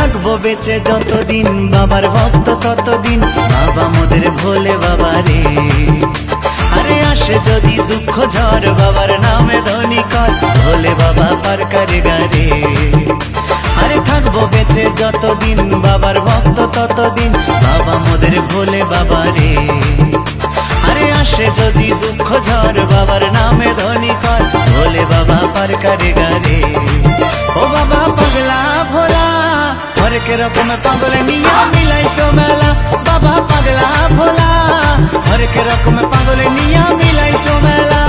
থাকবো বেঁচে যতদিন বাবার ভক্ত ততদিন বাবা মোদের ভোলে বাবা রে। আরে আসে যদি দুঃখ ঝড় বাবার নামে ধ্বনি কর ভোলে বাবা পার করে গারে। আরে থাকবো বেঁচে যতদিন বাবার ভক্ত ততদিন বাবা মোদের ভোলে বাবা রে। আরে আসে যদি দুঃখ ঝড় বাবার নামে ধ্বনি কর ভোলে বাবা পার করে গারে। ও বাবা পাগলা ভোলা হরেক রকম পাগল নিয়া মিলাইছো মেলা। বাবা পাগলা ভোলা হরেক রকম পাগল নিয়া মিলাইছো মেলা।